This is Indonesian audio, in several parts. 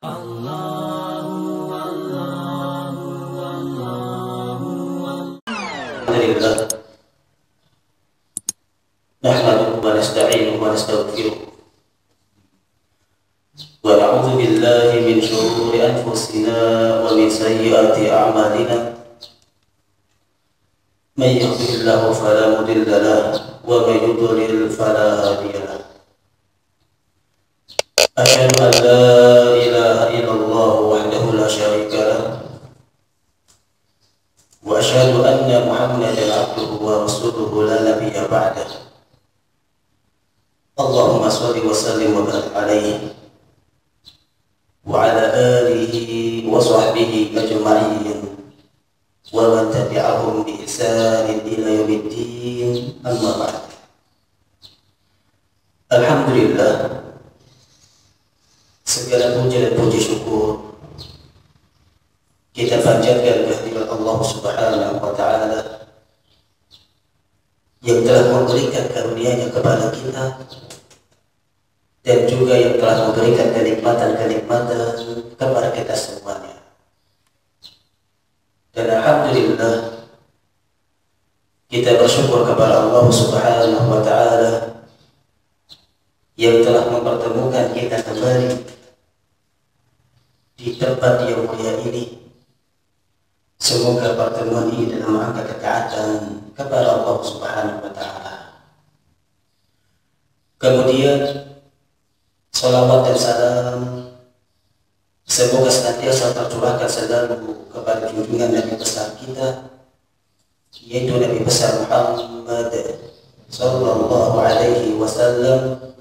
Alhamdulillah, nahmaduhu wa nasta'inuhu wa nastaghfiruh wa na'udzu billahi min shururi anfusina wa min sayyiati a'malina. Man yahdihillahu fala mudilla lahu wa man yudlil fala hadiya lahu. Asyhadu an la ilaha illallah wahdahu la syarika lahu wa asyhadu anna Muhammadan abduhu wa rasuluhu la nabiyya ba'dah. Allahumma shalli wa sallim wa barik alaihi wa ala alihi wa sahbihi ajma'in wa man tabi'ahum bi ihsanin ila yaumiddin, amma ba'd. Alhamdulillah, segala puji dan puji syukur kita panjatkan kehadirat Allah Subhanahu wa Ta'ala yang telah memberikan karunia-Nya kepada kita dan juga yang telah memberikan kenikmatan-kenikmatan kepada kita semuanya. Dan alhamdulillah, kita bersyukur kepada Allah Subhanahu wa Ta'ala yang telah mempertemukan kita kembali di tempat yang mulia ini. Semoga pertemuan ini dalam rangka ketaatan kepada Allah Subhanahu wa Ta'ala. Kemudian salawat dan salam semoga senantiasa tercurahkan selalu kepada junjungan Nabi besar kita, yaitu Nabi besar Muhammad sallallahu alaihi wasallam,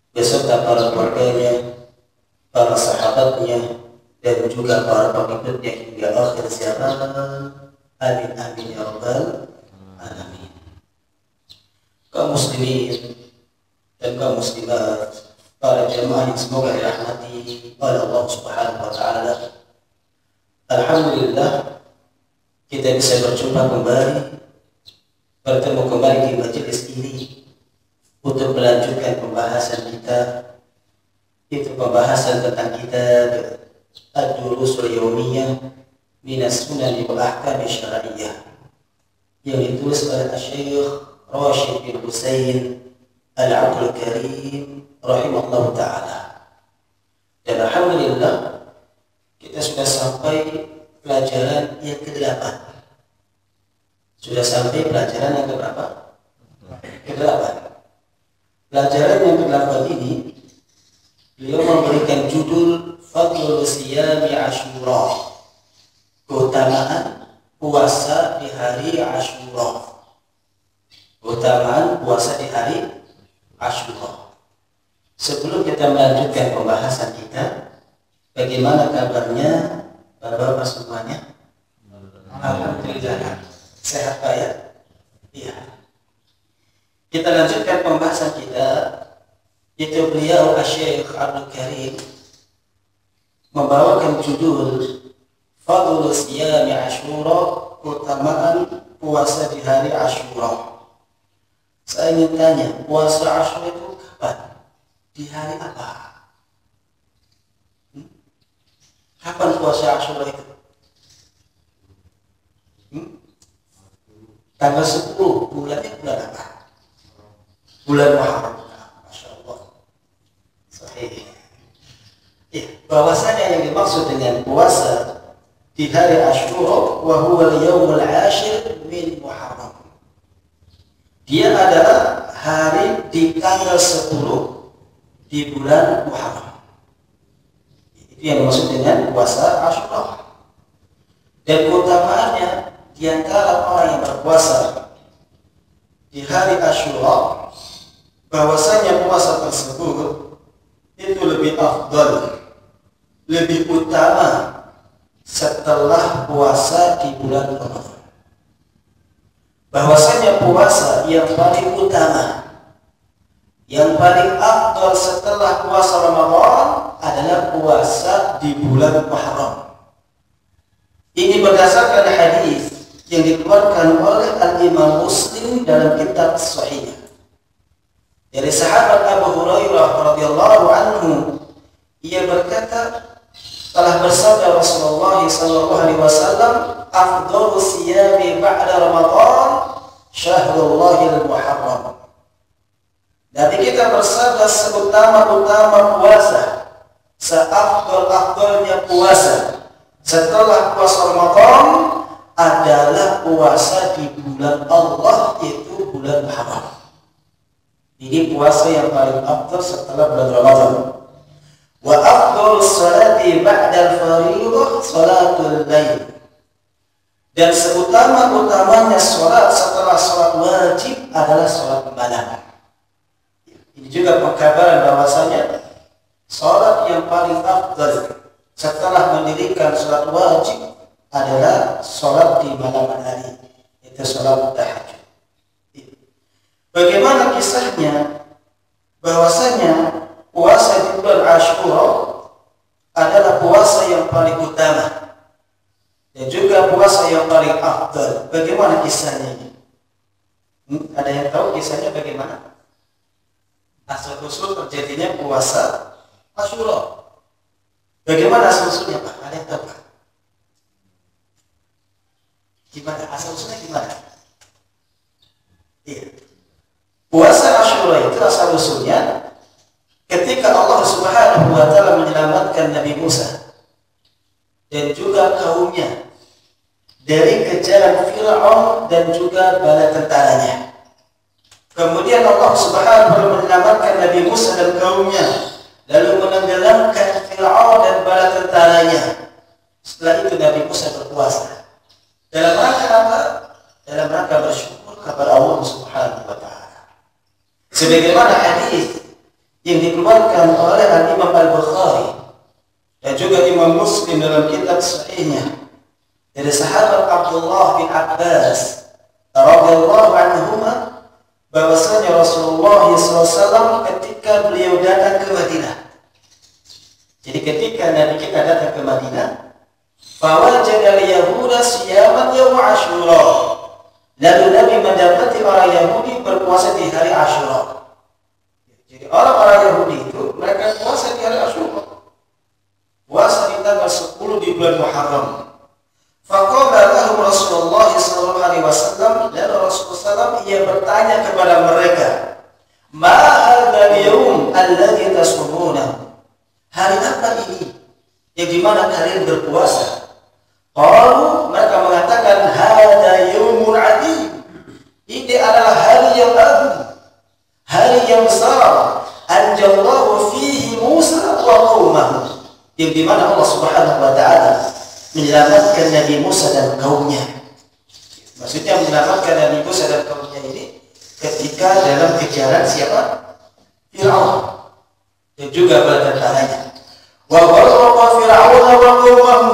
beserta para keluarganya, para sahabatnya, dan juga para pengikutnya hingga akhir zaman. Amin amin ya rabbal alamin. Kaum muslimin dan kaum muslimat, para jemaah yang semoga dirahmati oleh Allah Subhanahu wa Ta'ala, alhamdulillah kita bisa berjumpa kembali, bertemu kembali di majelis ini untuk melanjutkan pembahasan kita, itu pembahasan tentang kitab Ad-Durusul Yawmiyah Minas Sunan wal Ahkam Syar'iyyah yang ditulis oleh Syekh Rashid bin Husain Al-Abdul Karim rahimahullah ta'ala. Dan alhamdulillah kita sudah sampai pelajaran yang ke-8. Sudah sampai pelajaran yang ke-berapa? Ke-8. Pelajaran yang ke-8 ini beliau memberikan judul Fadlul Siyami Ashura, keutamaan puasa di hari Ashura. Keutamaan puasa di hari Ashura. Sebelum kita melanjutkan pembahasan kita, bagaimana kabarnya Bapak-bapak semuanya? Alhamdulillah. Sehat Pak ya? Iya. Kita lanjutkan pembahasan kita, yaitu beliau Syekh Abdul Karim membawakan judul Fadlul Siyami Ashura, keutamaan puasa di hari Ashura. Saya ingin tanya, puasa Ashura itu kapan? Di hari apa? Kapan puasa Ashura itu? Tanggal 10, bulannya bulan apa? Bulan Muharram. Masya Allah. Sahih. Ya, bahwasanya yang dimaksud dengan puasa di hari Ashura wa huwa al-yawmul 'ashir min Muharram. Dia adalah hari di tanggal 10 di bulan Muharram. Itu yang dimaksud dengan puasa Ashura. Dan keutamaannya di antara orang yang berpuasa di hari Ashura, bahwasanya puasa tersebut itu lebih afdal, lebih utama setelah puasa di bulan Ramadan. Bahwasanya puasa yang paling utama, yang paling afdal setelah puasa Ramadan adalah puasa di bulan Muharram. Ini berdasarkan hadis yang dikeluarkan oleh Al-Imam Muslim dalam kitab Sahih dari sahabat Abu Hurairah radhiyallahu anhu. Ia berkata, Telah bersabda Rasulullah sallallahu alaihi wasallam, "Afdhalu siyami ba'da Ramadan syahrul Muharram." Nabi kita bersabda, seutama-utama puasa, seafdal-afdalnya puasa setelah puasa Ramadan adalah puasa di bulan Allah, yaitu bulan Muharram. Ini puasa yang paling afdal setelah bulan Ramadan. Wa afdalus salati ba'dal fardhah salatul lail. Dan seutama-utamanya salat setelah salat wajib adalah salat malam. Ini juga pengkabaran bahwasanya salat yang paling afdal setelah mendirikan salat wajib adalah salat di malam hari, itu salat tahajud. Bagaimana kisahnya? Bahwasanya puasa di bulan Asyura adalah puasa yang paling utama dan juga puasa yang paling afdal. Bagaimana kisahnya ini? Ada yang tahu kisahnya bagaimana? Asal-usul terjadinya puasa Asyura. Bagaimana asal-usulnya, Pak? Ada yang tahu, Pak? Gimana? Asal-usulnya gimana? Iya. Puasa Asyura itu asal-usulnya ketika Allah Subhanahu wa taala menyelamatkan Nabi Musa dan juga kaumnya dari kejaran Firaun dan juga bala tentaranya. Kemudian Allah Subhanahu wa taala menyelamatkan Nabi Musa dan kaumnya, lalu menenggelamkan Firaun dan bala tentaranya. Setelah itu Nabi Musa berpuasa. Dalam rangka apa? Dalam rangka bersyukur kepada Allah Subhanahu wa taala. Sebagaimana hadis yang dikeluarkan oleh Imam Al-Bukhari dan juga Imam Muslim dalam kitab sahihnya dari sahabat Abdullah bin Abbas radhiyallahu anhuma, bahwasanya Rasulullah SAW ketika beliau datang ke Madinah. Jadi ketika Nabi kita datang ke Madinah, fawajada al-yahuda siyaman yaum Asyura. Lalu Nabi mendapati orang Yahudi berpuasa di hari Asyura. Jadi orang-orang Yahudi itu mereka puasa di hari Asyura. Puasa di tanggal 10 di bulan Muharram. Faqala lahum Rasulullah sallallahu alaihi wasallam, lalu Rasulullah ia bertanya kepada mereka, "Ma hadzal yaum alladzi tasumuna?" Hari apa ini yang dimana kalian berpuasa? Qalu, mereka mengatakan, "Hadza yaumun 'adzim." Ini adalah hari yang agung, hari yang besar. Anjallahu fihi Musa wa qaumahu, yang dimana Allah Subhanahu wa taala menyelamatkan Nabi Musa dan kaumnya. Maksudnya menyelamatkan Nabi Musa dan kaumnya ini ketika dalam kejaran siapa? Firaun dan juga bala tentaranya. Wa gharqa Firaun wa qaumahu.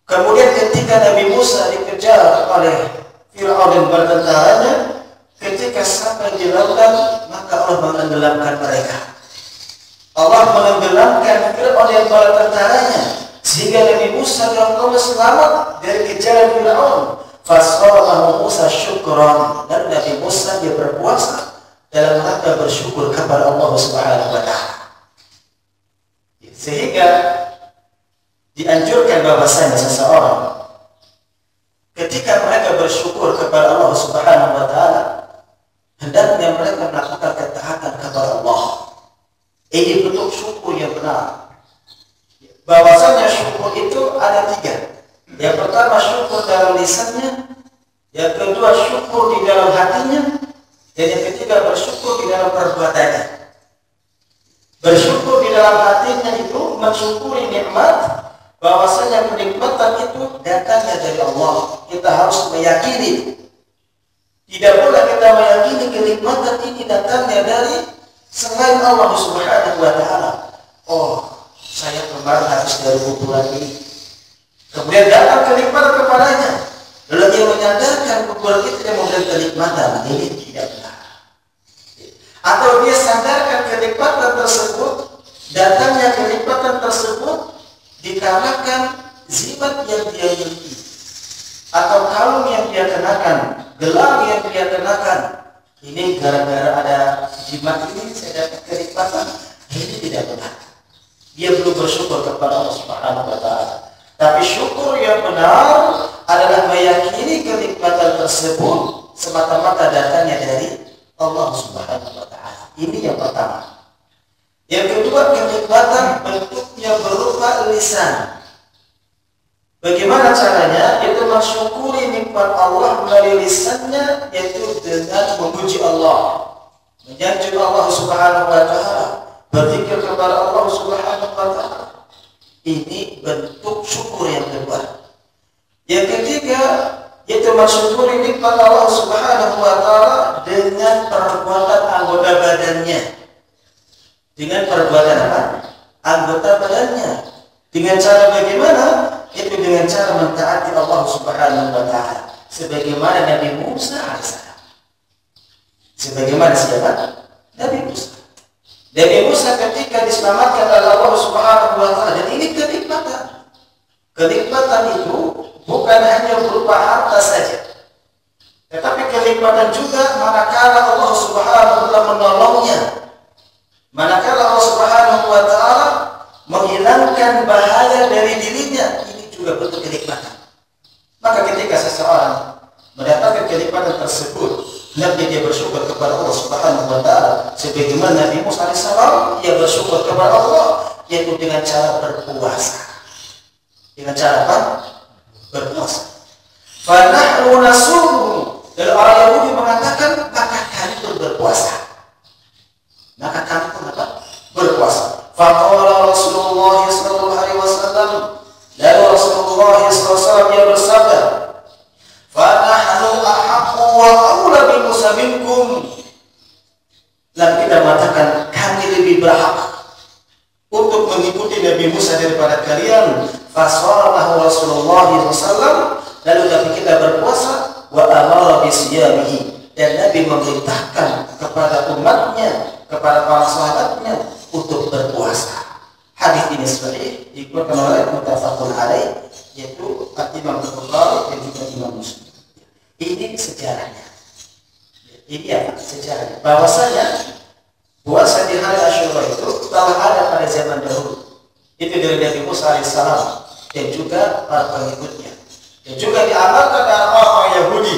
Kemudian ketika Nabi Musa dikejar oleh Firaun dan bala tentaranya, ketika sampai di lautan, maka Allah menenggelamkan mereka. Allah menenggelamkan Firaun dan bala tentaranya, sehingga Nabi Musa dan kaumnya selamat dari kejaran Firaun. Fasawamahu Musa syukran, dan Nabi Musa dia berpuasa dalam rangka bersyukur kepada Allah Subhanahu wa taala. Sehingga dianjurkan bahwasanya seseorang ketika mereka bersyukur kepada Allah Subhanahu wa taala, hendaknya mereka melakukan ketaatan kepada Allah. Ini bentuk syukur yang benar. Bahwasanya syukur itu ada 3. Yang pertama syukur dalam lisannya, yang kedua syukur di dalam hatinya, dan yang ketiga bersyukur di dalam perbuatannya. Bersyukur di dalam hatinya itu mensyukuri nikmat, bahwasanya kenikmatan itu datangnya dari Allah. Kita harus meyakini. Tidak boleh kita meyakini kenikmatan ini datangnya dari selain Allah Subhanahu wa taala. Oh, saya kemarin habis dari kuburan ini. Kemudian datang kenikmatan kepadanya. Lalu dia menyadarkan kuburan itu yang memberi kenikmatan. Ini tidak benar. Atau dia sadarkan kenikmatan tersebut, datangnya kenikmatan tersebut dikarenakan zimat yang dia miliki, atau kalung yang dia kenakan, gelang yang dia kenakan. Ini gara-gara ada jimat ini saya dapat kenikmatan. Ini tidak benar. Dia belum bersyukur kepada Allah Subhanahu benar adalah meyakini kenikmatan tersebut semata-mata datangnya dari Allah Subhanahu wa taala. Ini yang pertama. Yang kedua, kenikmatan bentuknya berupa lisan. Bagaimana caranya? Itu mensyukuri nikmat Allah melalui lisannya, yaitu dengan memuji Allah, menyanjung Allah Subhanahu wa taala, berzikir kepada Allah Subhanahu wa taala. Ini bentuk syukur yang kedua. Yang ketiga, yaitu mensyukuri nikmat Allah Subhanahu wa taala dengan perbuatan anggota badannya. Dengan perbuatan apa? Anggota badannya. Dengan cara bagaimana? Itu dengan cara mentaati Allah Subhanahu wa taala. Sebagaimana Nabi Musa alaihissalam. Sebagaimana siapa? Nabi Musa. Nabi Musa ketika diselamatkan oleh Allah Subhanahu wa taala, dan ini kenikmatan. Kenikmatan itu bukan hanya berupa harta saja, tetapi kenikmatan juga manakala Allah Subhanahu wa taala menolongnya, manakala Allah Subhanahu wa taala menghilangkan bahaya dari dirinya. Ini juga bentuk kenikmatan. Maka ketika seseorang mendapatkan kenikmatan tersebut, nanti dia bersyukur kepada Allah Subhanahu wa taala sebagaimana Nabi Musa alaihissalam dia bersyukur kepada Allah, yaitu dengan cara berpuasa. Dengan cara apa? Berpuasa. Fa nahnu nasumu. Dan orang Yahudi mengatakan, maka kami pun berpuasa. Maka kami pun apa? Berpuasa. Faqala Rasulullah sallallahu alaihi wasallam, lalu Rasulullah sallallahu alaihi wasallam dia bersabda, fa nahnu ahaqqu wa aula bi Musa minkum. Lalu kita mengatakan kami lebih berhak untuk mengikuti Nabi Musa daripada kalian. Fasarahu Rasulullah SAW, lalu Nabi kita berpuasa, wa amara bisiyamihi, dan Nabi memerintahkan kepada umatnya, kepada para sahabatnya untuk berpuasa. Hadis ini sahih dikeluarkan oleh muttafaqun alaih, yaitu Imam Bukhari dan juga Imam Muslim. Ini sejarahnya. Ini apa? Sejarahnya. Bahwasanya puasa di hari Asyura itu telah ada pada zaman dahulu. Itu dari Nabi Musa alaihissalam dan juga para pengikutnya, dan juga diamalkan oleh orang Yahudi.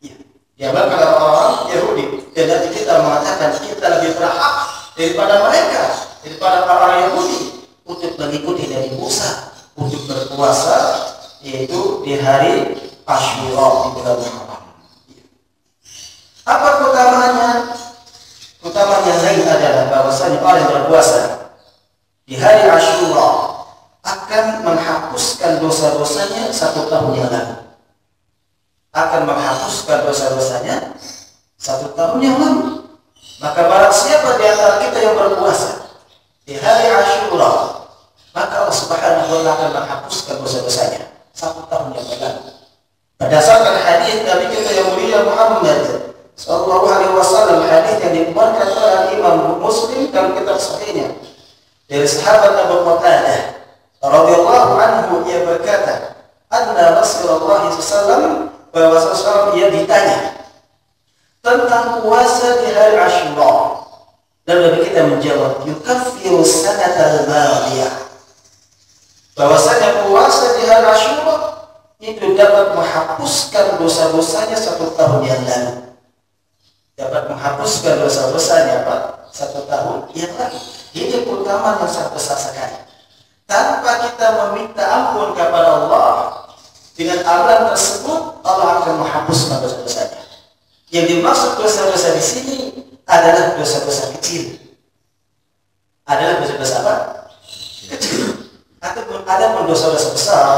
Ya, diamalkan oleh orang Yahudi. Dan nanti kita mengatakan kita lebih berhak daripada mereka, daripada para Yahudi, untuk mengikuti Nabi Musa untuk berpuasa, yaitu di hari Asyura di bulan Muharram. Apa keutamaannya? Keutamaan yang lain adalah bahwasanya orang yang berpuasa di hari Asyura akan menghapuskan dosa-dosanya 1 tahun yang lalu. Akan menghapuskan dosa-dosanya 1 tahun yang lalu. Maka barang siapa di antara kita yang berpuasa di hari Asyura, maka Allah Subhanahu wa taala akan menghapuskan dosa-dosanya 1 tahun yang lalu. Berdasarkan hadis Nabi kita yang mulia Muhammad sallallahu alaihi wasallam, hadis yang dikeluarkan oleh Imam Muslim dalam kitab sahihnya, dari sahabat Abu Qatadah radhiyallahu anhu, ia berkata, anna Rasulullah SAW, bahwa Rasulullah ia ditanya tentang puasa di hari Asyura, dan Nabi kita menjawab, yukaffiru sanatal madiyah, bahwasanya puasa di hari Asyura itu dapat menghapuskan dosa-dosanya 1 tahun yang lalu. Dapat menghapuskan dosa-dosanya apa? 1 tahun yang lalu. Ini keutamaan yang sangat besar sekali. Tanpa kita meminta ampun kepada Allah, dengan amalan tersebut Allah akan menghapuskan dosa-dosanya. Yang dimaksud dosa-dosa di sini adalah dosa-dosa kecil. Adalah dosa-dosa apa? Kecil. Ataupun ada pun dosa-dosa besar,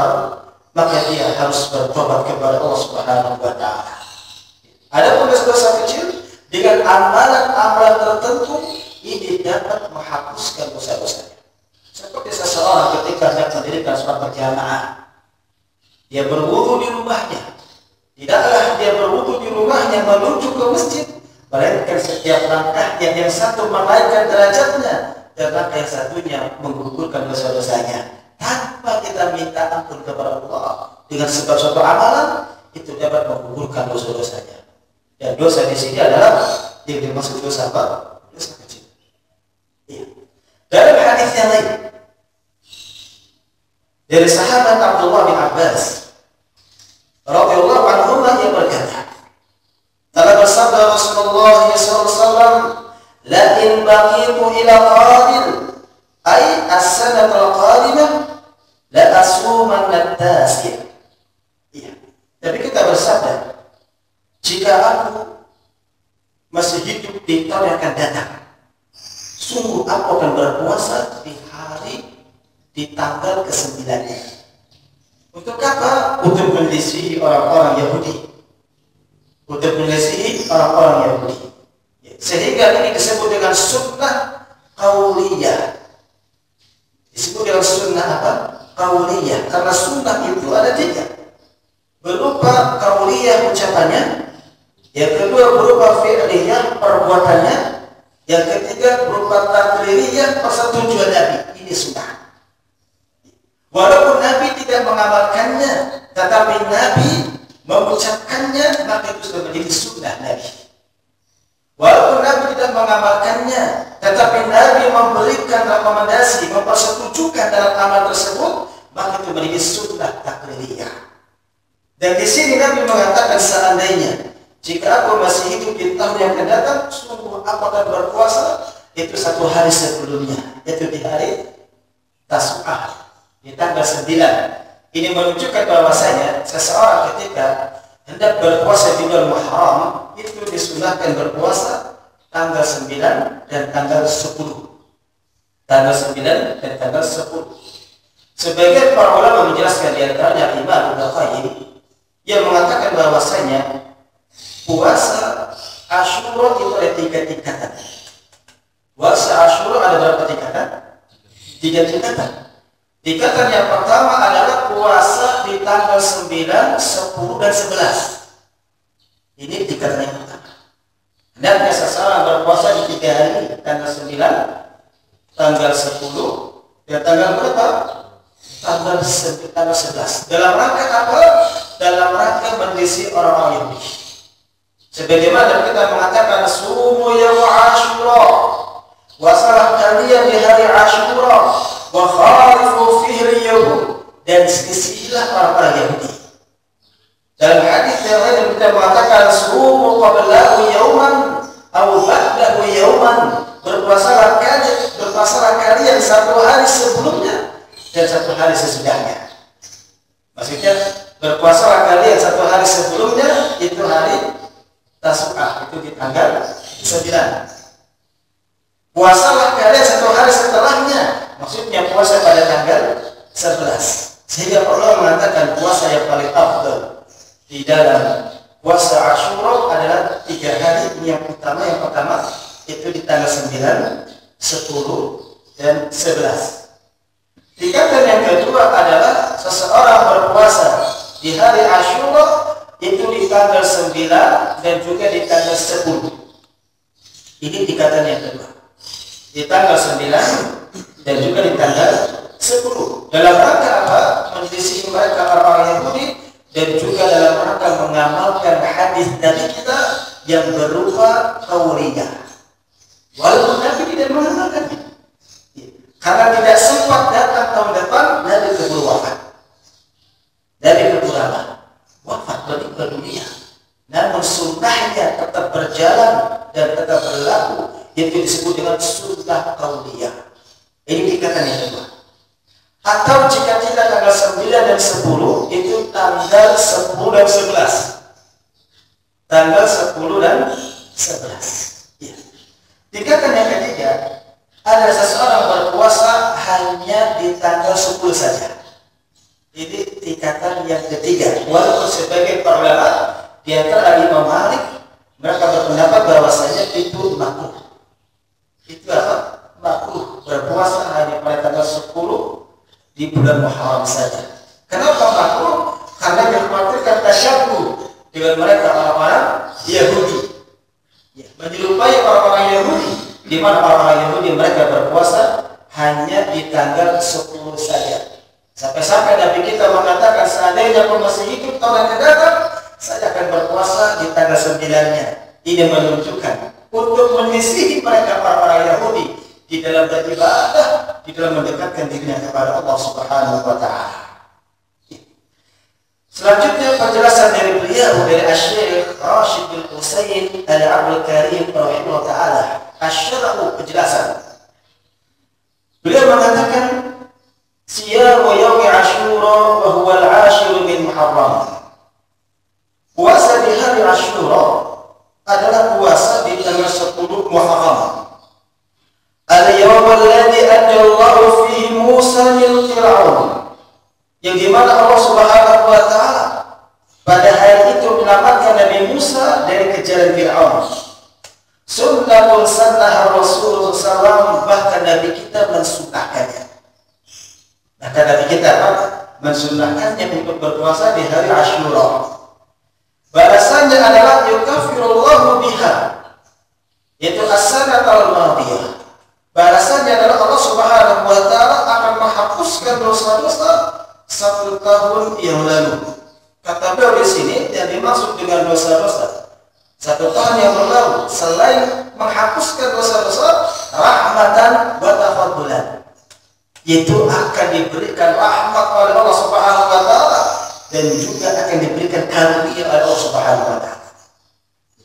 maka dia harus bertobat kepada Allah Subhanahu wa taala. Ada pun dosa-dosa kecil, dengan amalan-amalan tertentu ini dapat menghapuskan dosa-dosanya. Seperti seseorang ketika hendak mendirikan sholat berjamaah, dia berwudu di rumahnya. Tidaklah dia berwudu di rumahnya menuju ke masjid, melainkan setiap langkahnya yang satu menaikkan derajatnya, dan langkah yang satunya menggugurkan dosa-dosanya. Tanpa kita minta ampun kepada Allah, dengan sebab suatu amalan itu dapat menggugurkan dosa-dosanya. Dan dosa di sini adalah yang dimaksud dosa apa? Dosa kecil. Iya. Dalam hadis yang lain dari sahabat Abdullah bin Abbas qadimah la asumanna at-tasi'ah. Iya. Tapi kita bersabda, jika aku masih hidup di tahun yang akan datang, sungguh aku akan berpuasa di tanggal ke-9. Untuk apa? Untuk menyelisihi orang-orang Yahudi. Untuk menyelisihi orang-orang Yahudi. Sehingga ini disebut dengan sunnah qauliyah. Disebut dengan sunnah apa? Qauliyah. Karena sunnah itu ada 3. Berupa qauliyah ucapannya, yang kedua berupa fi'liyah perbuatannya, yang ketiga berupa taqririyah persetujuan Nabi. Ini sunnah. Walaupun Nabi tidak mengamalkannya, tetapi Nabi mengucapkannya, maka itu sudah menjadi sunnah Nabi. Walaupun Nabi tidak mengamalkannya, tetapi Nabi memberikan rekomendasi, mempersetujukan dalam amal tersebut, maka itu menjadi sunnah taqririyah. Dan di sini Nabi mengatakan, seandainya jika aku masih hidup di tahun yang akan datang, sungguh aku akan berpuasa itu 1 hari sebelumnya, yaitu di hari Tasu'ah, di tanggal 9. Ini menunjukkan bahwasanya seseorang ketika hendak berpuasa di bulan Muharram itu disunahkan berpuasa tanggal 9 dan tanggal 10. Tanggal 9 dan tanggal 10. Sebagian para ulama menjelaskan, di antaranya Imam Ibnu Qayyim, yang mengatakan bahwasanya puasa Asyura itu ada 3 tingkatan. Puasa Asyura ada berapa tingkatan? 3 tingkatan. Tingkatan yang pertama adalah puasa di tanggal 9, 10, dan 11. Ini tingkatan yang pertama. Hendaknya seseorang berpuasa di 3 hari, tanggal 9, tanggal 10, dan tanggal berapa? Tanggal 11. Dalam rangka apa? Dalam rangka menyelisihi orang-orang Yahudi. Sebagaimana kita mengatakan sumu yaum Asyura, wasalah kalian di hari Asyura, wa khalifu fihi Yahud, dan selisihilah orang-orang Yahudi. Dalam hadis yang lain kita mengatakan sumu qablahu yauman aw ba'dahu yauman, berpuasalah kalian 1 hari sebelumnya dan 1 hari sesudahnya. Maksudnya berpuasalah kalian 1 hari sebelumnya, itu hari Tasu'ah, itu di tanggal 9. Puasalah kalian 1 hari setelahnya, maksudnya puasa pada tanggal 11. Sehingga Allah mengatakan puasa yang paling afdal di dalam puasa Asyura adalah 3 hari. Ini yang utama. Yang pertama itu di tanggal 9, 10, dan 11. Tingkatan yang kedua adalah seseorang berpuasa di hari Asyura itu di tanggal 9 dan juga di tanggal 10. Ini tingkatan yang kedua. Di tanggal 9 dan juga di tanggal 10. Dalam rangka apa? Menyelisihi mereka orang-orang Yahudi, dan juga dalam rangka mengamalkan hadis Nabi kita yang berupa qauliyah. Walaupun Nabi tidak mengamalkannya. Karena tidak sempat datang tahun depan, Nabi keburu wafat. Nabi keburu wafat meninggal dunia. Namun sunnahnya tetap berjalan dan tetap berlaku, yaitu disebut dengan sunnah qauliyah. Ini tingkatan yang kedua. Atau jika tidak tanggal 9 dan 10, itu tanggal 10 dan 11. Tanggal 10 dan 11. Ya. Tingkatan yang ketiga, ada seseorang berpuasa hanya di tanggal 10 saja. Ini tingkatan yang ketiga. Walaupun sebagai para ulama di antara Imam Malik, mereka berpendapat bahwasanya itu makruh. Itu apa? Makruh berpuasa hanya pada tanggal 10 di bulan Muharram saja. Kenapa makruh? Karena dikhawatirkan tasyabbuh dengan mereka orang-orang Yahudi. Ya, menyerupai orang-orang Yahudi, di mana orang-orang Yahudi mereka berpuasa hanya di tanggal 10 saja. Sampai-sampai Nabi kita mengatakan, seandainya aku masih hidup tahun yang akan datang, saya akan berpuasa di tanggal 9-nya. Ini menunjukkan untuk menyisihi mereka orang-orang Yahudi di dalam beribadah, di dalam mendekatkan dirinya kepada Allah Subhanahu wa Ta'ala. Selanjutnya penjelasan dari beliau, dari Asy-Syaikh Rashid bin Husain Al-Abdul Karim rahimahullah ta'ala. Asy-Syara'u, penjelasan. Beliau mengatakan siyamu yaumi Asyura wa huwa al-'ashir min Muharram. Puasa di hari Asyura adalah puasa di tanggal 10 Muharram. Al-yawm alladhi adallahu fihi Musa min Fir'aun, yang dimana Allah Subhanahu wa ta'ala pada hari itu menyelamatkan Nabi Musa dari kejaran Fir'aun. Sunnatun sannaha Rasulullah SAW, bahkan Nabi kita mensunnahkannya. Bahkan Nabi kita mensunnahkannya untuk berpuasa di hari Asyura. Balasannya adalah yukafirullahu biha, yaitu as-sanat al-madiyah. Balasannya adalah Allah Subhanahu wa ta'ala akan menghapuskan dosa-dosa 1 tahun yang lalu. Kata beliau di sini yang dimaksud dengan dosa-dosa 1 tahun yang lalu, selain menghapuskan dosa-dosa, rahmatan wa tafaddulan, yaitu akan diberikan rahmat oleh Allah Subhanahu wa ta'ala dan juga akan diberikan karunia oleh Allah Subhanahu wa ta'ala.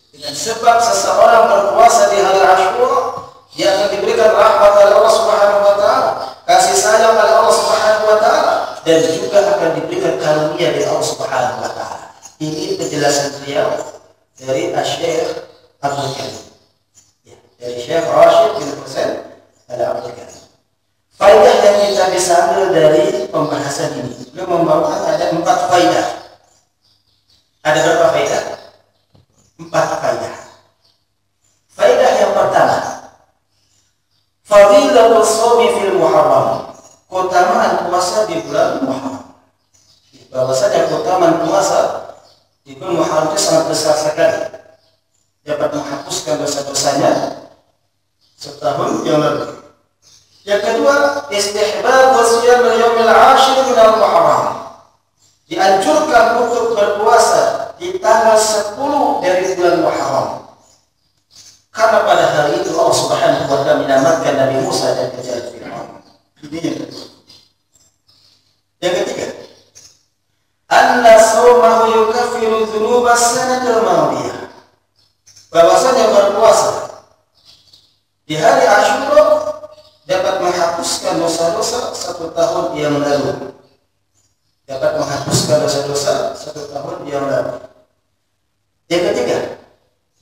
Dengan sebab seseorang berpuasa di hari Asyura, dia akan diberikan rahmat oleh Allah Subhanahu wa ta'ala, kasih sayang oleh Allah Subhanahu wa ta'ala, dan juga akan diberikan karunia dari Allah Subhanahu wa ta'ala. Ini penjelasan beliau dari Syekh Abdul Karim, dari Syekh Rashid bin Husain Al-Abdul Karim. Faidah yang kita bisa ambil dari pembahasan ini, beliau membawakan ada 4 faidah. Ada berapa faidah? 4 faidah. Faidah yang pertama, fadilatul shaumi fil Muharram, keutamaan puasa di bulan Muharram. Bahwasanya keutamaan puasa di bulan Muharram itu sangat besar sekali, dapat menghapuskan dosa-dosanya setahun yang lalu. Yang kedua, istihbab shiyam al-yawmil 'ashir min al-Muharram, dianjurkan untuk berpuasa di tanggal 10 dari bulan Muharram, karena pada hari itu Allah Subhanahu wa ta'ala menyelamatkan Nabi Musa dari kejaran Fir'aun. Ini yang kedua. Yang ketiga, anna shawmahu yukaffiru dhunuba as-sanatil madiyah, bahwasanya berpuasa di hari Asyura dapat menghapuskan dosa-dosa 1 tahun yang lalu. Dapat menghapuskan dosa-dosa 1 tahun yang lalu. Yang ketiga,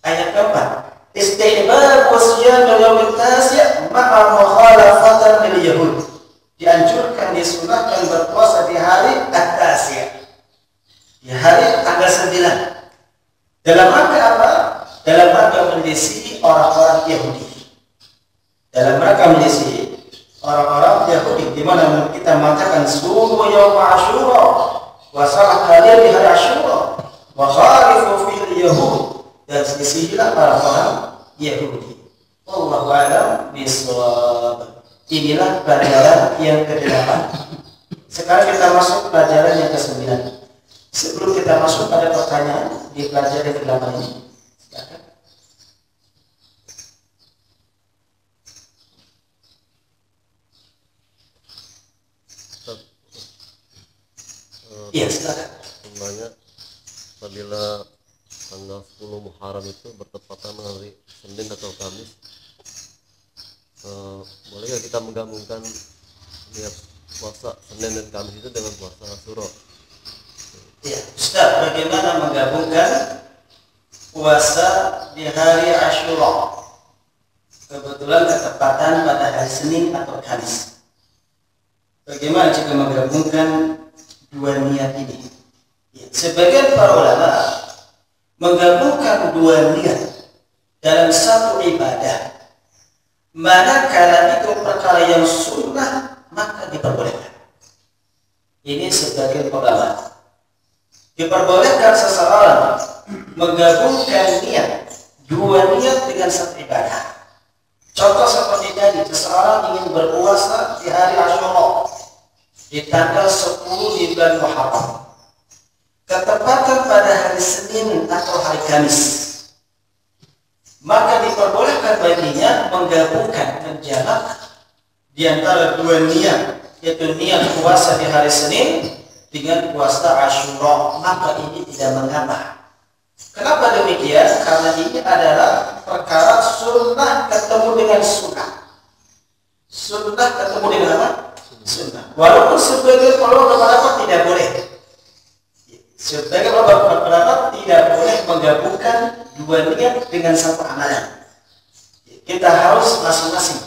ayat keempat, istihbab shiyam al-yawm at-tasi' ma'a mukhalafatan lil yahud, dianjurkan disunahkan berpuasa di hari at-tasi', di hari tanggal 9. Dalam rangka apa? Dalam rangka menyelisihi orang-orang Yahudi. Dalam rangka menyelisihi orang-orang Yahudi, di mana kita mengatakan sumu yaum Asyura, wasalah kalian di hari Asyura, wa khalifu fil yahud, dan selisihilah orang-orang Yahudi. Wallahu a'lam bishawab. Inilah pelajaran yang ke-8. Sekarang kita masuk pelajaran yang ke-9. Sebelum kita masuk pada pertanyaan di pelajaran ke-8 ini, silakan. Iya, silakan. Sebenarnya apabila tanggal 10 Muharram itu bertepatan dengan hari Senin atau Kamis, boleh nggak kita menggabungkan niat puasa Senin dan Kamis itu dengan puasa Asyura? Iya, Ustaz, bagaimana menggabungkan puasa di hari Asyura? Kebetulan ketepatan pada hari Senin atau Kamis. Bagaimana jika menggabungkan dua niat ini? Ya, sebagian para ulama menggabungkan dua niat dalam satu ibadah, manakala itu perkara yang sunnah maka diperbolehkan. Ini sebagian ulama. Diperbolehkan seseorang menggabungkan niat, dua niat dengan satu ibadah. Contoh seperti tadi, seseorang ingin berpuasa di hari Asyura di tanggal 10 di bulan Muharram, ketepatan pada hari Senin atau hari Kamis, maka diperbolehkan baginya menggabungkan, menjamak di antara dua niat, yaitu niat puasa di hari Senin dengan puasa Asyura, maka ini tidak mengapa. Kenapa demikian? Karena ini adalah perkara sunnah ketemu dengan sunnah. Sunnah ketemu dengan apa? sunnah. Walaupun sebagian ulama berpendapat tidak boleh. Sebagian ulama berpendapat tidak boleh menggabungkan dua niat dengan satu amalan. Kita harus masing-masing.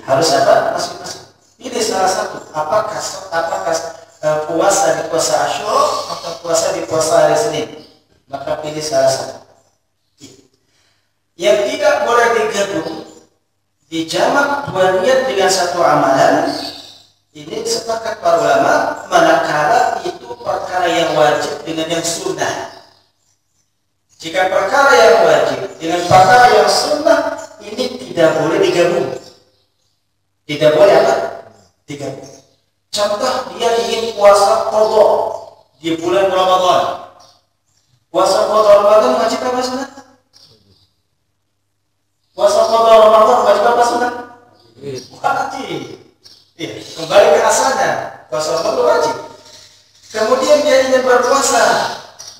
Harus apa? Masing-masing. Pilih salah satu. Apakah puasa di puasa Asyura atau puasa di puasa hari Senin? Maka pilih salah satu. Yang tidak boleh digabung, dijamak dua niat dengan satu amalan, ini sepakat para ulama, manakala itu perkara yang wajib dengan yang sunnah. Jika perkara yang wajib dengan perkara yang sunnah, ini tidak boleh digabung. Tidak boleh apa? Digabung. Contoh, dia ingin puasa qadha di bulan Ramadan. Puasa qadha Ramadan wajib apa sunnah? Puasa qadha Ramadan wajib apa sunnah? Wajib. Kembali ke asalnya, puasa Ramadan wajib. Kemudian dia ingin berpuasa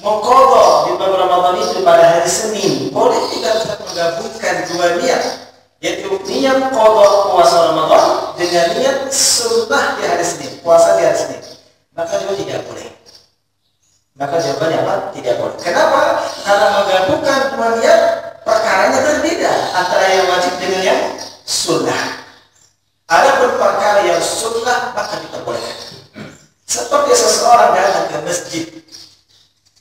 mengqadha di bulan Ramadan itu pada hari Senin. Boleh tidak kita menggabungkan dua niat, yaitu niat qadha puasa Ramadan dengan niat sunnah di hari Senin, puasa di hari Senin. Maka juga tidak boleh. Maka jawabannya apa? Tidak boleh. Kenapa? Karena menggabungkan dua niat perkaranya berbeda antara yang wajib dengan yang sunnah. Adapun perkara yang sunnah maka diperbolehkan. Seperti seseorang datang ke masjid,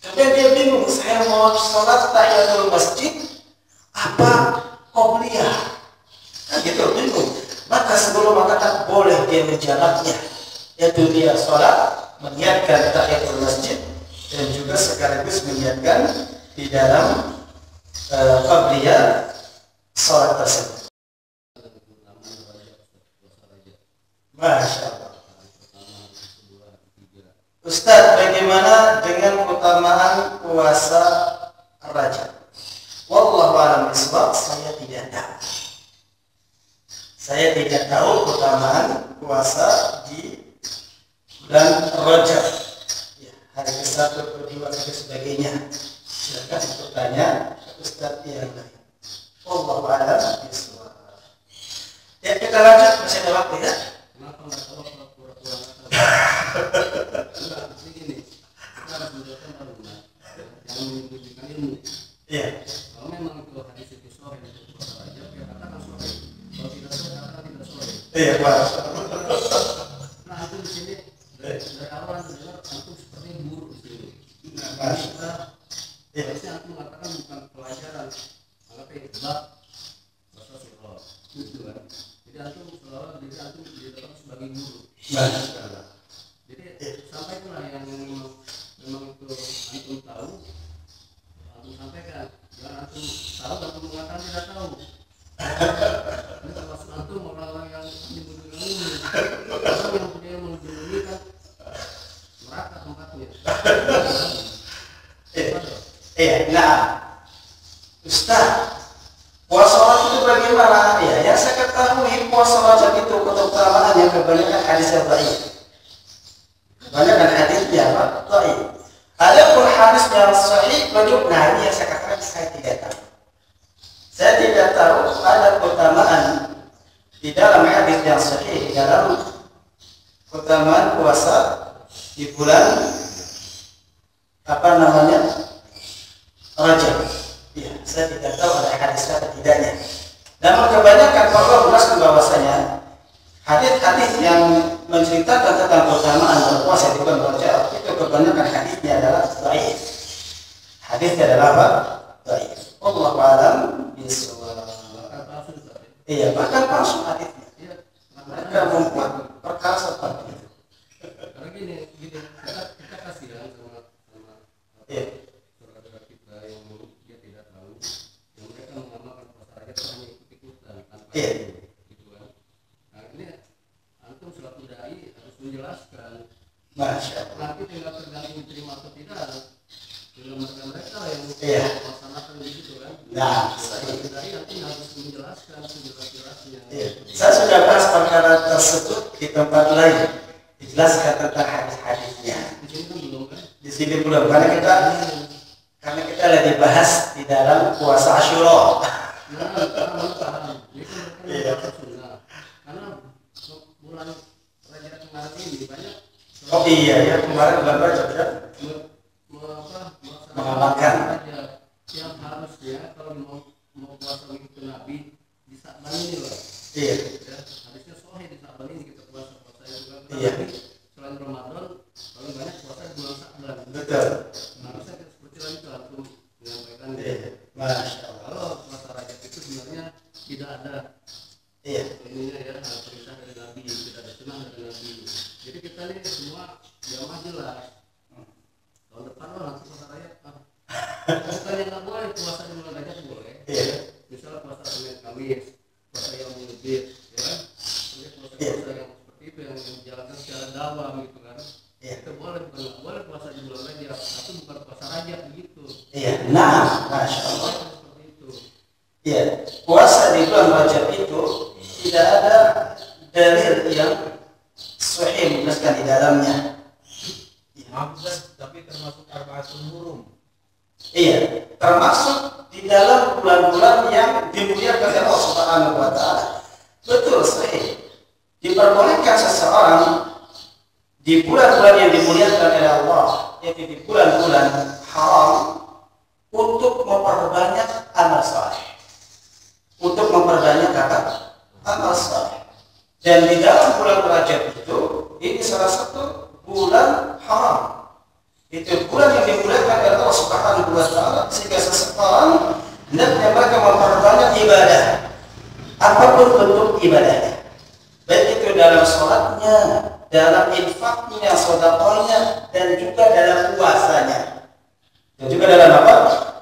kemudian dia bingung, saya mau sholat tahiyatul masjid apa qobliyah? Kan gitu, bingung. Maka sebelum mengatakan boleh dia menjamaknya, yaitu dia sholat meniatkan tahiyatul masjid dan juga sekaligus meniatkan di dalam qobliyah sholat tersebut. Masya Allah. Ustaz, bagaimana dengan keutamaan puasa Rajab? Wallahu a'lam bishawab, saya tidak tahu. Saya tidak tahu keutamaan puasa di bulan Rajab. Ya, hari ke-1, ke-2, dan sebagainya. Silakan bertanya ke Ustaz yang lain. Wallahu a'lam bishawab. Ya, kita lanjut, masih ada waktu ya. Kenapa nggak tahu pura-pura begini, kita harus menjadikan argumen yang menunjukkan ilmu. Iya. Kalau memang itu hadis itu sore itu puasa Rajab, ya katakan sore. Kalau tidak sore, katakan tidak sore. Iya, Pak. Nah, itu di sini dari awal dengar antum seperti guru di sini. Nah, harusnya antum mengatakan bukan pelajaran, anggapnya ikhlas, bahasa surah, gitu kan. Jadi antum seolah diri antum ditetapkan sebagai guru. Jadi sampaikanlah yang memang itu antum tahu, antum sampaikan. Jangan antum tahu antum mengatakan tidak tahu. Ini termasuk antum orang-orang yang menyembunyikan ini. Orang yang punya menyembunyikan neraka tempatnya. Nah, Ustaz, puasa Rajab itu bagaimana? Ya, yang saya ketahui puasa Rajab itu keutamaan yang kebanyakan hadis yang dhaif. Kebanyakan hadisnya apa? Dhaif. Adapun hadis yang sahih wajib, nah ini yang saya katakan saya tidak tahu. Saya tidak tahu ada keutamaan di dalam hadis yang sahih, di dalam keutamaan puasa di bulan apa namanya? Rajab. Ya, saya tidak tahu ada hadis atau tidaknya. Namun kebanyakan para menjelaskan bahwasanya hadis-hadis yang menceritakan tentang keutamaan berpuasa di bulan Rajab itu kebanyakan hadisnya adalah dhaif. Hadisnya adalah apa? Dhaif. Wallahu a'lam bishawab. Iya, bahkan palsu hadisnya. Mereka membuat perkara seperti itu. Karena gini, kita kasihan sama saudara-saudara kita yang dia tidak tahu, yang mereka mengamalkan puasa Rajab hanya ikut-ikutan tanpa gitu kan. Nah ini antum selaku dai harus menjelaskan. Masya Allah. Nanti tinggal tergantung diterima atau tidak. Tinggal mereka yang melaksanakan begitu kan. Nah, selaku dai nanti harus menjelaskan sejelas-jelasnya. Saya sudah bahas perkara tersebut di tempat lain, dijelaskan tentang hadis-hadisnya. Di sini kan belum kan? Di sini belum, karena kita lagi bahas di dalam puasa Asyura. Karena paham. Ini kan mereka sunnah. Karena bulan ini banyak. Oh iya ya, kemarin bulan Rajab ya. Mengamalkan. Yang harusnya kalau mau puasa mengikuti Nabi di Sa'ban ini loh. Iya. Ya, harusnya sahih di Sa'ban ini kita puasa itu kan. Iya. Selain Ramadan, paling banyak puasa di bulan Sa'ban. Betul. Harusnya kita seperti itu langsung menyampaikan. Iya. Masya Allah. Kalau puasa Rajab itu sebenarnya tidak ada. Iya. Ininya ya perintah dari Nabi, tidak ada sunnah dari Nabi. Jadi kita nih semua jamaah jelas. Tahun depan lo langsung puasa Rajab. Bukannya nggak boleh puasa di bulan Rajab boleh. Iya. Misalnya puasa Senin Kamis, puasa yang lebih, ya kan? Puasa yang seperti itu yang dijalankan secara dakwah gitu kan. Iya. Itu boleh, bukan nggak boleh puasa di bulan Rajab, tapi bukan puasa Rajab begitu. Iya. Nah, Masya Allah. Seperti itu. Iya. Puasa di bulan Rajab itu tidak ada dalil yang sahih menjelaskan di dalamnya. Tapi termasuk arba'atul hurum. Iya, termasuk di dalam bulan-bulan yang dimuliakan oleh Allah Subhanahu wa taala. Betul sahih. Diperbolehkan seseorang di bulan-bulan yang dimuliakan oleh Allah, yaitu di bulan-bulan haram, untuk memperbanyak amal saleh. Untuk memperbanyak amal saleh. Dan di dalam bulan Rajab itu, ini salah satu bulan haram. Itu bulan yang dimuliakan oleh Allah Subhanahu wa taala, sehingga seseorang hendaknya mereka memperbanyak ibadah, apapun bentuk ibadahnya, baik itu dalam sholatnya, dalam infaknya, sedekahnya, dan juga dalam puasanya. Dan juga dalam apa?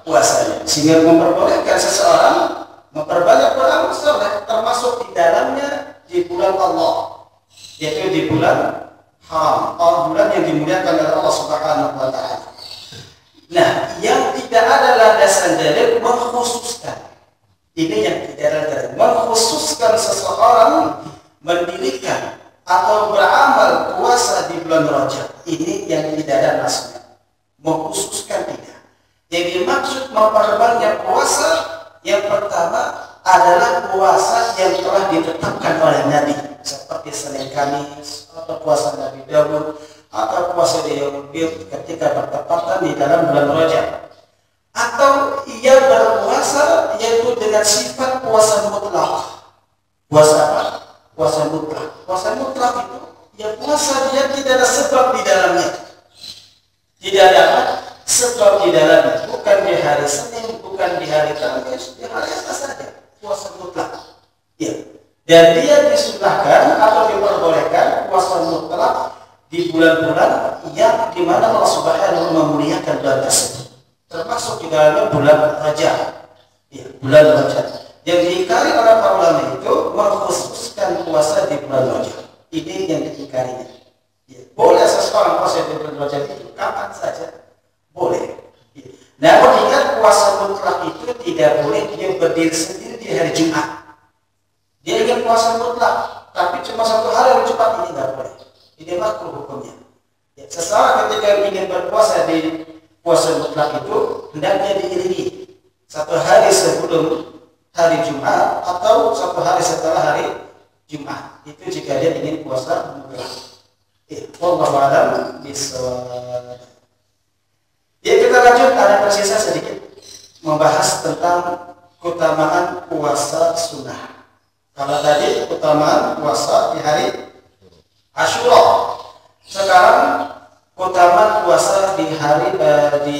Puasanya. Sehingga memperbolehkan seseorang memperbanyak beramal saleh, termasuk di dalamnya di bulan Allah, yaitu di bulan haram, bulan yang dimuliakan oleh Allah Subhanahu wa taala. Nah, yang tidak ada landasan dalil mengkhususkan. Ini yang tidak ada dalil mengkhususkan seseorang mendirikan atau beramal puasa di bulan Rajab. Ini yang tidak ada nasnya. Mengkhususkan tidak. Yang dimaksud memperbanyak puasa yang pertama adalah puasa yang telah ditetapkan oleh Nabi, seperti Senin Kamis atau puasa Nabi Daud atau puasa di Yaumul Bid ketika bertepatan di dalam bulan Rajab, atau ia berpuasa yaitu dengan sifat puasa mutlak. Puasa apa? Puasa mutlak. Puasa mutlak itu ya puasa dia tidak ada sebab di dalamnya. Tidak ada apa? Sebab di dalamnya. Bukan di hari Senin, bukan di hari Kamis, di hari apa saja. Puasa mutlak. Ya. Dan dia disunahkan atau diperbolehkan puasa mutlak di bulan-bulan yang dimana Allah Subhanahu wa taala memuliakan bulan tersebut. Termasuk di dalamnya bulan Rajab. Ya, bulan Rajab. Yang diingkari oleh para ulama itu mengkhususkan puasa di bulan Rajab. Ini yang diingkarinya. Ya, boleh seseorang puasa di bulan Rajab itu kapan saja. Boleh. Ya. Namun ingat puasa mutlak itu tidak boleh dia berdiri sendiri di hari Jumat. Dia ingin puasa mutlak, tapi cuma satu hari cepat, ini nggak boleh. Ini makruh hukumnya. Ya, seseorang ketika ingin berpuasa di puasa mutlak itu hendaknya diiringi satu hari sebelum hari Jumat atau satu hari setelah hari Jumat. Itu jika dia ingin puasa mutlak. Wallahu a'lam bishawab. Ya, kita lanjut, ada tersisa sedikit membahas tentang keutamaan puasa sunnah. Kalau tadi keutamaan puasa di hari Asyura, sekarang keutamaan puasa di hari di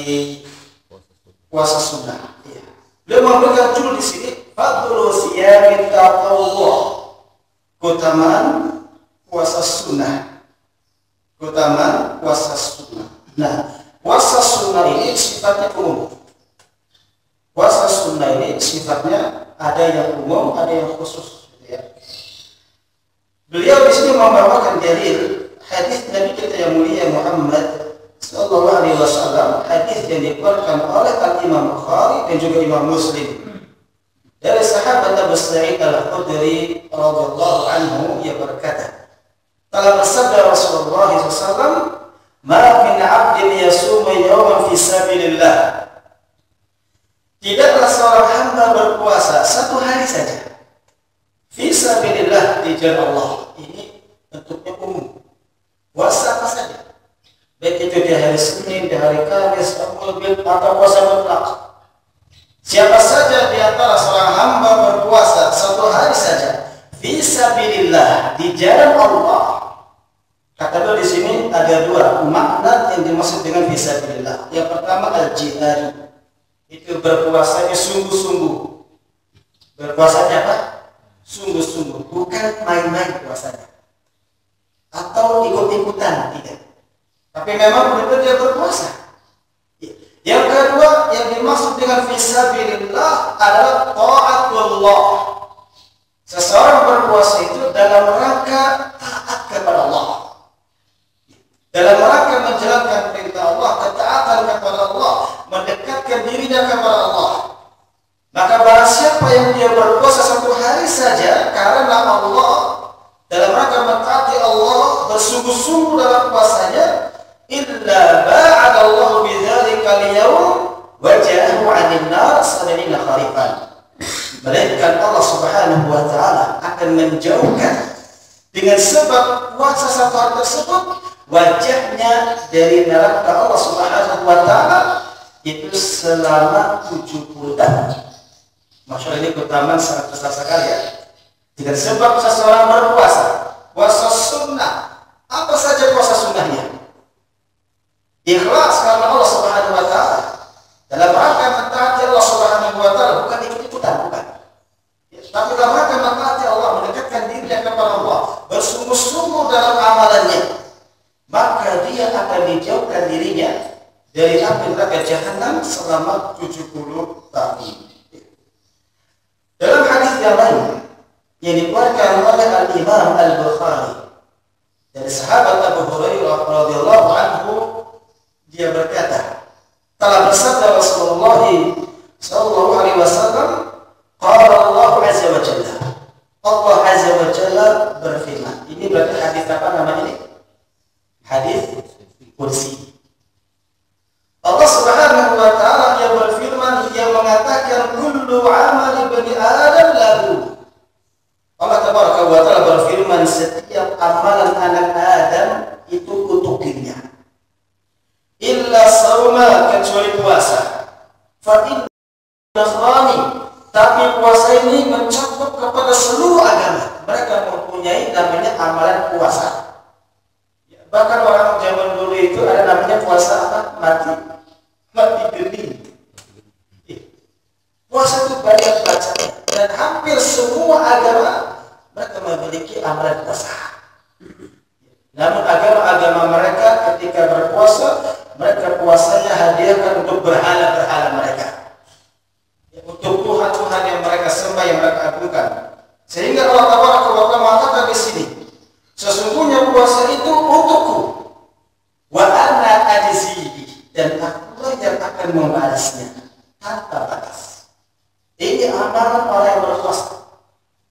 puasa sunnah. Ya. Beliau memberikan judul di sini Fadlu Siyamit Tatawwu', keutamaan puasa sunnah. Keutamaan puasa sunnah. Nah, puasa sunnah ini sifatnya umum. Puasa sunnah ini sifatnya ada yang umum, ada yang khusus. Ya. Beliau di sini membawakan dalil hadis Nabi kita yang mulia Muhammad sallallahu alaihi wasallam, hadis yang dikeluarkan oleh Imam Bukhari dan juga Imam Muslim. Dari sahabat Abu Sa'id Al-Khudri radhiyallahu anhu, ia berkata, telah bersabda Rasulullah SAW, "Ma min 'abdin yasumu yawman fi sabilillah." Tidaklah seorang hamba berpuasa satu hari saja fi sabilillah, di jalan Allah. Ini bentuknya umum. baik itu di hari Senin, di hari Kamis, atau puasa mutlak. Siapa saja di antara seorang hamba berpuasa satu hari saja fisabilillah, di jalan Allah. Kata beliau di sini ada dua makna yang dimaksud dengan fisabilillah. Yang pertama al-jihad, itu berpuasanya sungguh-sungguh. Berpuasanya apa? Sungguh-sungguh, bukan main-main puasanya atau ikut-ikutan, tidak. Tapi memang benar dia berpuasa. Yang kedua yang dimaksud dengan fisabilillah adalah taatullah. Seseorang berpuasa itu dalam rangka taat kepada Allah, dalam rangka menjalankan perintah Allah, ketaatan kepada Allah, mendekatkan dirinya kepada Allah. Maka barang siapa yang dia berpuasa satu hari saja karena Allah, dalam rangka mentaati Allah, bersungguh-sungguh dalam puasanya, illa ba'adallahu bidzalika al-yawm wajahahu 'anil nar 70 kharifan. Melainkan Allah Subhanahu wa taala akan menjauhkan dengan sebab puasa satu hari tersebut wajahnya dari neraka Allah Subhanahu wa taala itu selama 70 tahun. Masya Allah, ini keutamaan sangat besar sekali ya. Dengan sebab seseorang berpuasa, puasa sunnah, apa saja puasa sunnahnya, ikhlas karena Allah Subhanahu wa taala, dalam rangka mentaati Allah Subhanahu wa taala, bukan ikut-ikutan, bukan. Tapi dalam rangka mentaati Allah, mendekatkan dirinya kepada Allah, bersungguh-sungguh dalam amalannya, maka dia akan dijauhkan dirinya dari api neraka jahanam selama 70 tahun. Dalam hadis yang lain yang dikeluarkan oleh Al-Imam Al-Bukhari dari sahabat Abu Hurairah radhiyallahu anhu, dia berkata, telah bersabda Rasulullah sallallahu alaihi wasallam, qala Allah azza wa jalla, Allah azza wa jalla berfirman. Ini berarti hadis apa namanya ini? Hadis kursi. Allah Subhanahu wa taala yang berfirman, yang mengatakan kullu amali bani Adam lahu. Allah Tabaraka wa taala berfirman, setiap amalan anak Adam itu untuk dirinya. Illa sauma, kecuali puasa. Fa inna nasrani, tapi puasa ini mencakup kepada seluruh agama. Mereka mempunyai namanya amalan puasa. Bahkan orang zaman dulu itu ada namanya puasa apa? Mati geni. Puasa itu banyak bacanya, dan hampir semua agama mereka memiliki amalan puasa. Namun agama-agama mereka ketika berpuasa, mereka puasanya hadiahkan untuk berhala-berhala mereka, untuk Tuhan-Tuhan yang mereka sembah, yang mereka agungkan. Sehingga Allah Taala mengatakan di sini, sesungguhnya puasa itu untukku, wa ana ajzihi, dan akulah yang akan membalasnya tanpa batas. Ini amalan orang yang berpuasa.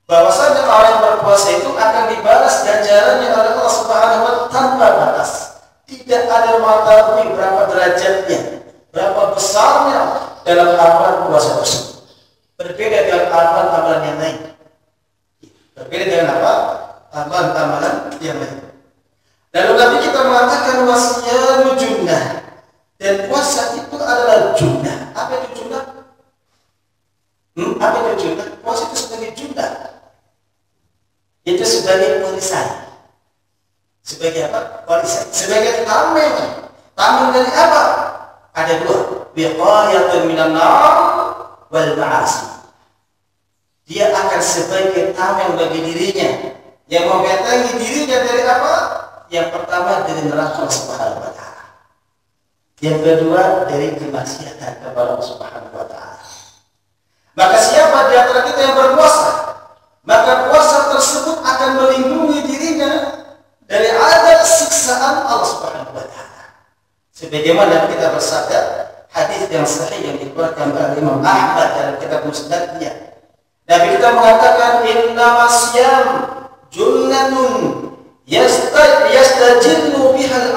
Bahwasanya orang yang berpuasa itu akan dibalas ganjarannya oleh Allah Subhanahu wa taala tanpa batas. Tidak ada mengetahui berapa derajatnya, berapa besarnya dalam amalan puasa tersebut. Berbeda dengan amalan-amalan yang lain. Berbeda dengan apa? Amalan-amalan yang lain. Lalu Nabi kita mengatakan wasiyanu junnah, dan puasa itu adalah junnah. Apa itu junnah? Apa itu junnah? Puasa itu sebagai junnah. Itu sebagai warisan. Sebagai apa? Warisan. Sebagai tameng. Tameng dari apa? Ada dua. Wiqayatun minan nar wal ma'asi. Dia akan sebagai tameng bagi dirinya, yang membentengi dirinya dari apa? Yang pertama dari neraka Allah Subhanahu wa taala. Yang kedua dari kemaksiatan kepada Allah Subhanahu wa taala. Maka siapa di antara kita yang berpuasa, maka puasa tersebut akan melindungi dirinya dari adab siksaan Allah Subhanahu wa taala. Sebagaimana kita bersabda, hadis yang sahih yang dikeluarkan oleh Imam Ahmad dalam kitab Musnadnya. Nabi kita mengatakan, innamas siyam junnatun yastajillu bihal